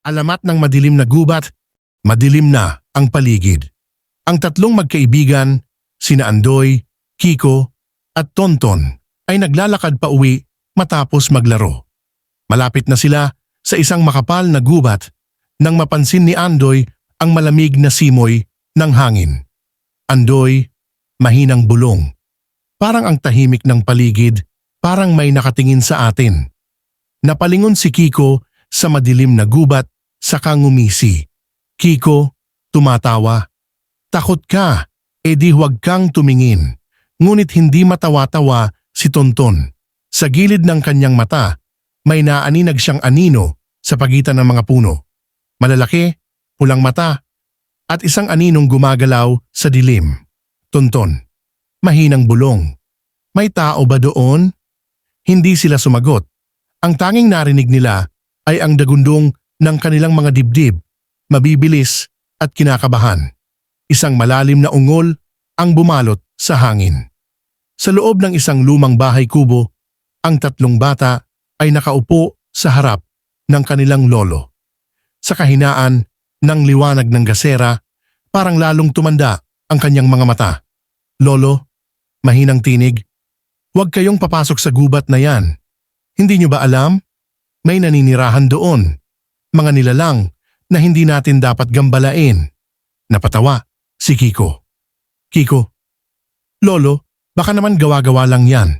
Alamat ng madilim na gubat, madilim na ang paligid. Ang tatlong magkaibigan, sina Andoy, Kiko at Tonton ay naglalakad pa uwi matapos maglaro. Malapit na sila sa isang makapal na gubat nang mapansin ni Andoy ang malamig na simoy ng hangin. Andoy, mahinang bulong. Parang ang tahimik ng paligid, parang may nakatingin sa atin. Napalingon si Kiko sa madilim na gubat, saka ngumisi. Kiko, tumatawa. Takot ka, edi huwag kang tumingin. Ngunit hindi matawa-tawa si Tonton. Sa gilid ng kanyang mata, may naaninag siyang anino sa pagitan ng mga puno. Malalaki, pulang mata, at isang aninong gumagalaw sa dilim. Tonton, mahinang bulong. May tao ba doon? Hindi sila sumagot. Ang tanging narinig nila ay ang dagundong ng kanilang mga dibdib, mabibilis at kinakabahan. Isang malalim na ungol ang bumalot sa hangin. Sa loob ng isang lumang bahay kubo, ang tatlong bata ay nakaupo sa harap ng kanilang lolo. Sa kahinaan ng liwanag ng gasera, parang lalong tumanda ang kanyang mga mata. Lolo, mahinang tinig, huwag kayong papasok sa gubat na yan. Hindi nyo ba alam? May naninirahan doon. Mga nilalang na hindi natin dapat gambalain. Napatawa si Kiko. Kiko, Lolo, baka naman gawa-gawa lang yan.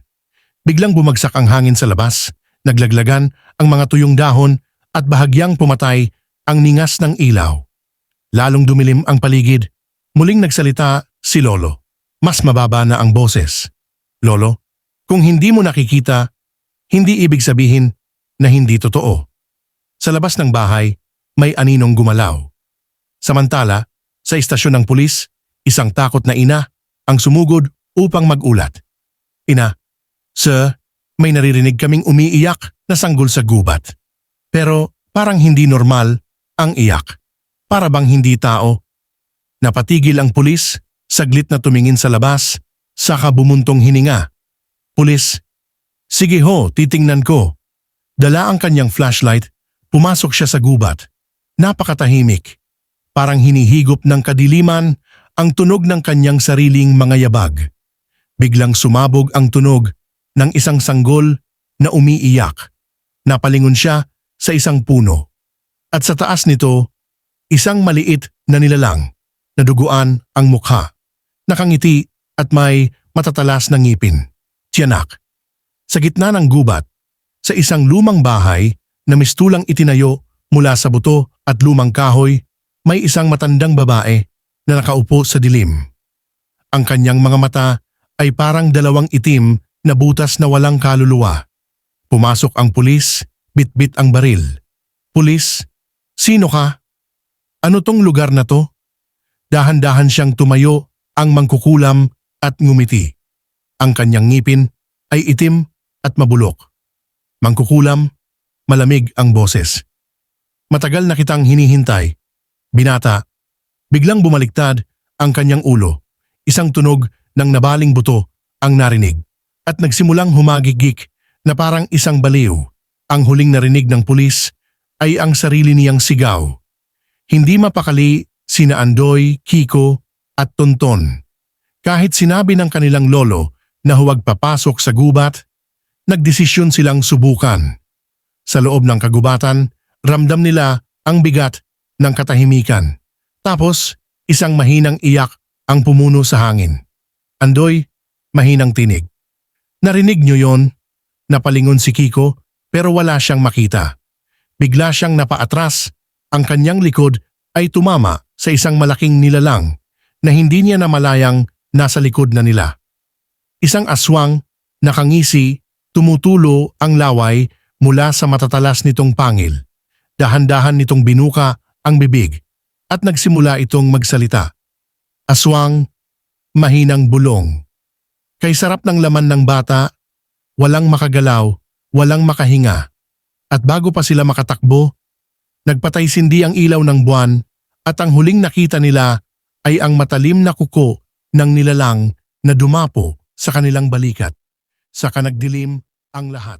Biglang bumagsak ang hangin sa labas, naglaglagan ang mga tuyong dahon at bahagyang pumatay ang ningas ng ilaw. Lalong dumilim ang paligid. Muling nagsalita si Lolo. Mas mababa na ang boses. Lolo, kung hindi mo nakikita, hindi ibig sabihin na hindi totoo. Sa labas ng bahay, may aninong gumalaw. Samantala, sa istasyon ng pulis, isang takot na ina ang sumugod upang magulat. Ina, Sir, may naririnig kaming umiiyak na sanggol sa gubat. Pero parang hindi normal ang iyak. Para bang hindi tao. Napatigil ang pulis, saglit na tumingin sa labas, saka bumuntong hininga. Pulis, sige ho, titingnan ko. Dala ang kanyang flashlight, pumasok siya sa gubat. Napakatahimik. Parang hinihigop ng kadiliman ang tunog ng kanyang sariling mga yabag. Biglang sumabog ang tunog ng isang sanggol na umiiyak. Napalingon siya sa isang puno. At sa taas nito, isang maliit na nilalang na duguan ang mukha. Nakangiti at may matatalas na ngipin. Tiyanak. Sa gitna ng gubat, sa isang lumang bahay na mistulang itinayo mula sa buto at lumang kahoy, may isang matandang babae na nakaupo sa dilim. Ang kanyang mga mata ay parang dalawang itim na butas na walang kaluluwa. Pumasok ang pulis, bitbit ang baril. Pulis, sino ka? Ano tong lugar na to? Dahan-dahan siyang tumayo, ang mangkukulam at ngumiti. Ang kanyang ngipin ay itim at mabulok. Mangkukulam, malamig ang boses. Matagal na kitang hinihintay. Binata, biglang bumaliktad ang kanyang ulo. Isang tunog ng nabaling buto ang narinig at nagsimulang humagigik na parang isang baliw. Ang huling narinig ng pulis ay ang sarili niyang sigaw. Hindi mapakali sina Andoy, Kiko at Tonton. Kahit sinabi ng kanilang lolo na huwag papasok sa gubat, nagdesisyon silang subukan. Sa loob ng kagubatan, ramdam nila ang bigat ng katahimikan. Tapos, isang mahinang iyak ang pumuno sa hangin. Andoy, mahinang tinig. Narinig niyo yon? Napalingon si Kiko pero wala siyang makita. Bigla siyang napaatras, ang kanyang likod ay tumama sa isang malaking nilalang na hindi niya namalayang nasa likod na nila. Isang aswang, nakangisi, tumutulo ang laway mula sa matatalas nitong pangil. Dahan-dahan nitong binuka ang bibig at nagsimula itong magsalita. Aswang, mahinang bulong. Kay sarap ng laman ng bata, walang makagalaw, walang makahinga. At bago pa sila makatakbo, nagpatay sindi ang ilaw ng buwan at ang huling nakita nila ay ang matalim na kuko ng nilalang na dumapo sa kanilang balikat. Saka nagdilim ang lahat.